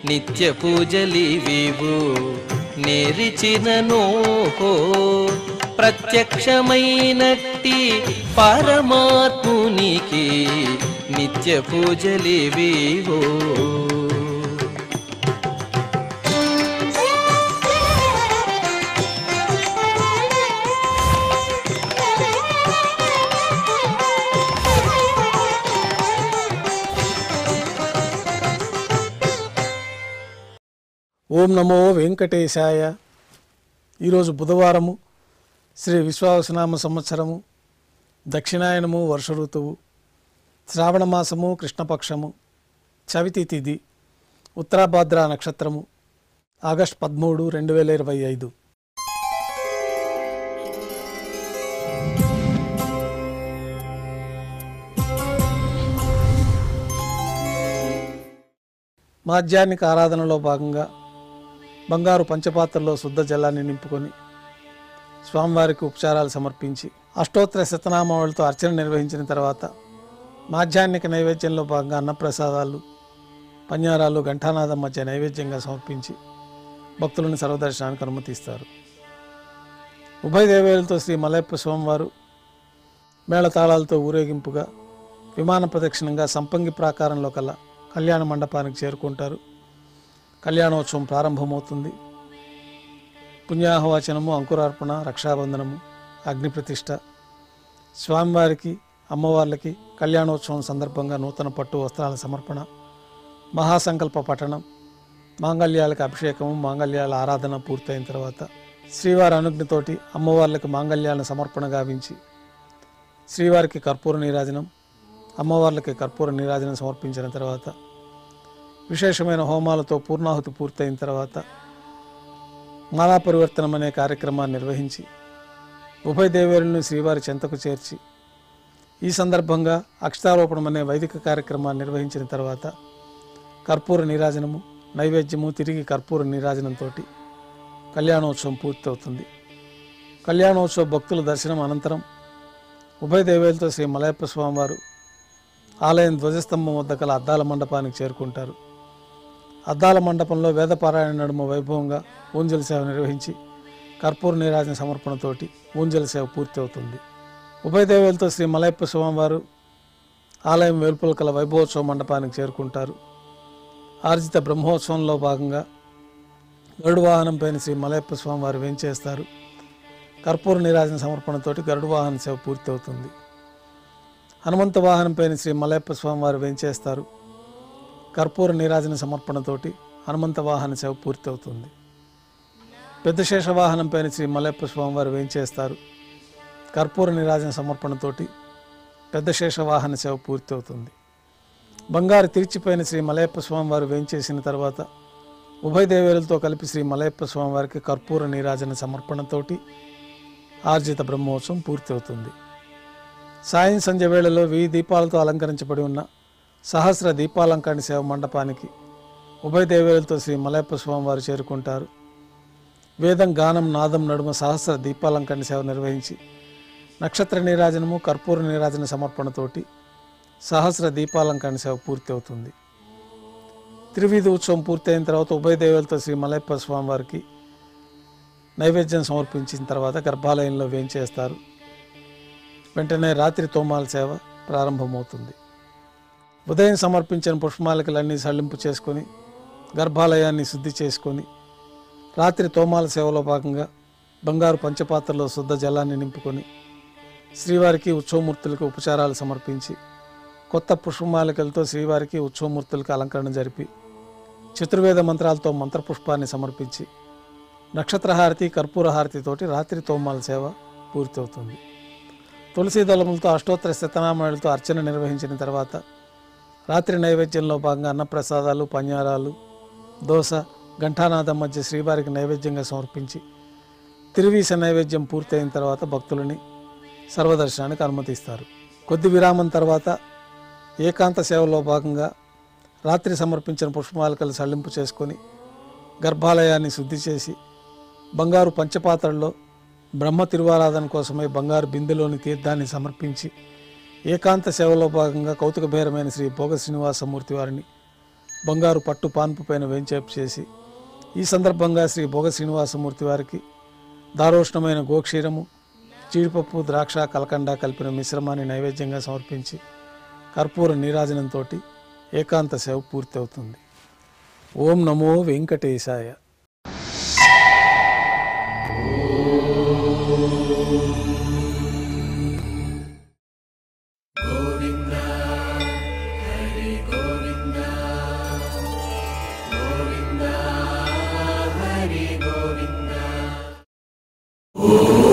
నిత్య పూజలివివు నేరిచినను ప్రత్యక్షమైనట్టి పరమాత్మునికి నిత్య పూజలివివు. ఓం నమో వెంకటేశాయ. ఈరోజు బుధవారము, శ్రీ విశ్వావసునామ సంవత్సరము, దక్షిణాయనము, వర్ష ఋతువు, శ్రావణ మాసము, కృష్ణపక్షము, చవితి తిథి, ఉత్తరాభాద్ర నక్షత్రము, ఆగస్టు 13, 2025. మాధ్యాహ్నిక ఆరాధనలో భాగంగా బంగారు పంచపాత్రలో శుద్ధ జలాన్ని నింపుకొని స్వామివారికి ఉపచారాలు సమర్పించి అష్టోత్తర శతనామావళితో అర్చన నిర్వహించిన తర్వాత మాధ్యాహ్నిక నైవేద్యంలో భాగంగా అన్నప్రసాదాలు, పన్యారాలు, ఘంటానాదం మధ్య నైవేద్యంగా సమర్పించి భక్తులను సర్వదర్శనానికి అనుమతిస్తారు. ఉభయ దేవేలతో శ్రీ మలయప్ప స్వామివారు మేళతాళాలతో ఊరేగింపుగా విమాన ప్రదక్షిణంగా సంపంగి ప్రాకారంలో కల్లా కళ్యాణ మండపానికి చేరుకుంటారు. కళ్యాణోత్సవం ప్రారంభమవుతుంది. పుణ్యాహవాచనము, అంకురార్పణ, రక్షాబంధనము, అగ్నిప్రతిష్ఠ, స్వామివారికి అమ్మవార్లకి కళ్యాణోత్సవం సందర్భంగా నూతన పట్టు వస్త్రాల సమర్పణ, మహాసంకల్ప పఠనం, మాంగళ్యాలకు అభిషేకము, మాంగళ్యాల ఆరాధన పూర్తయిన తర్వాత శ్రీవారి అనుజ్ఞతోటి అమ్మవార్లకు మాంగళ్యాలను సమర్పణ గావించి శ్రీవారికి కర్పూర నీరాజనం, అమ్మవార్లకి కర్పూర నీరాజనం సమర్పించిన తర్వాత విశేషమైన హోమాలతో పూర్ణాహుతి పూర్తయిన తర్వాత మాలా పరివర్తనం అనే కార్యక్రమాన్ని నిర్వహించి ఉభయ దేవేరులను శ్రీవారి చెంతకు చేర్చి ఈ సందర్భంగా అక్షతారోపణం అనే వైదిక కార్యక్రమాన్ని నిర్వహించిన తర్వాత కర్పూర నీరాజనము, నైవేద్యము, తిరిగి కర్పూర నీరాజనంతో కళ్యాణోత్సవం పూర్తవుతుంది. కళ్యాణోత్సవ భక్తుల దర్శనం అనంతరం ఉభయ దేవేలతో శ్రీ మలయప్ప స్వామివారు ఆలయం ధ్వజస్తంభం వద్ద కల అద్దాల మండపానికి చేరుకుంటారు. అద్దాల మండపంలో వేదపారాయణ నడుమ వైభవంగా ఊంజల సేవ నిర్వహించి కర్పూర నీరాజన సమర్పణతోటి ఊంజల సేవ పూర్తి అవుతుంది. ఉభయ దేవేలతో శ్రీ మలయప్ప స్వామివారు ఆలయం వెలుపల కల వైభవోత్సవ మండపానికి చేరుకుంటారు. ఆర్జిత బ్రహ్మోత్సవంలో భాగంగా గరుడు వాహనం పైన శ్రీ మలయప్ప స్వామివారు వేంచేస్తారు. కర్పూర నీరాజన సమర్పణతోటి గరుడు వాహన సేవ పూర్తి అవుతుంది. హనుమంత వాహనం పైన శ్రీ మలయప్ప స్వామివారు వేంచేస్తారు. కర్పూర నీరాజన సమర్పణతోటి హనుమంత వాహన సేవ పూర్తి అవుతుంది. పెద్ద శేష వాహనం పైన శ్రీ మలయప్ప స్వామివారు వేంచేస్తారు. కర్పూర నీరాజన సమర్పణతోటి పెద్ద శేష వాహన సేవ పూర్తి అవుతుంది. బంగారు తిరిచిపైన శ్రీ మలయప్ప స్వామివారు వేంచేసిన తర్వాత ఉభయ దేవేరులతో కలిపి శ్రీ మలయప్ప స్వామివారికి కర్పూర నీరాజన సమర్పణతోటి ఆర్జిత బ్రహ్మోత్సవం పూర్తి అవుతుంది. సాయం సంధ్య వేళలో 1000 దీపాలతో అలంకరించబడి ఉన్న సహస్ర దీపాలంకరణ సేవ మండపానికి ఉభయ దేవేరులతో శ్రీ మలయప్ప స్వామివారు చేరుకుంటారు. వేదం, గానం, నాదం నడుమ సహస్ర దీపాలంకరణ సేవ నిర్వహించి నక్షత్ర నీరాజనము, కర్పూర నీరాజన సమర్పణతోటి సహస్ర దీపాలంకరణ సేవ పూర్తి అవుతుంది. త్రివీధి ఉత్సవం పూర్తయిన తర్వాత ఉభయ దేవేలతో శ్రీ మలయప్ప స్వామివారికి నైవేద్యం సమర్పించిన తర్వాత గర్భాలయంలో వేంచేస్తారు. వెంటనే రాత్రి తోమాల సేవ ప్రారంభమవుతుంది. ఉదయం సమర్పించిన పుష్పమాలికలన్నీ సళ్లింపు చేసుకొని గర్భాలయాన్ని శుద్ధి చేసుకొని రాత్రి తోమాల సేవలో భాగంగా బంగారు పంచపాత్రలో శుద్ధ జలాన్ని నింపుకొని శ్రీవారికి ఉత్సవమూర్తులకు ఉపచారాలు సమర్పించి కొత్త పుష్పమాలికలతో శ్రీవారికి ఉత్సవమూర్తులకు అలంకరణ జరిపి చతుర్వేద మంత్రాలతో మంత్రపుష్పాన్ని సమర్పించి నక్షత్రహారతి, కర్పూర హారతితోటి రాత్రి తోమాల సేవ పూర్తవుతుంది. తులసీ దళములతో అష్టోత్తర శతనామావళితో అర్చన నిర్వహించిన తర్వాత రాత్రి నైవేద్యంలో భాగంగా అన్నప్రసాదాలు, పన్యారాలు, దోస, ఘంటానాదం మధ్య శ్రీవారికి నైవేద్యంగా సమర్పించి తిరువీస నైవేద్యం పూర్తయిన తర్వాత భక్తులని సర్వదర్శనానికి అనుమతిస్తారు. కొద్ది విరామం తర్వాత ఏకాంత సేవలో భాగంగా రాత్రి సమర్పించిన పుష్పమాలికలు సళ్లింపు చేసుకొని గర్భాలయాన్ని శుద్ధి చేసి బంగారు పంచపాత్రల్లో బ్రహ్మ తిరువారాధన కోసమై బంగారు బిందెలోని తీర్థాన్ని సమర్పించి ఏకాంత సేవలో భాగంగా కౌతుక భైరమైన శ్రీ భోగ శ్రీనివాసమూర్తి వారిని బంగారు పట్టు పాన్పు పైన వేంచేపు చేసి ఈ సందర్భంగా శ్రీ భోగ శ్రీనివాసమూర్తి వారికి దారోష్ణమైన గోక్షీరము, జీడిపప్పు, ద్రాక్ష, కలకండ కలిపిన మిశ్రమాన్ని నైవేద్యంగా సమర్పించి కర్పూర నీరాజనంతో ఏకాంత సేవ పూర్తి అవుతుంది. ఓం నమో వెంకటేశాయ. ఓ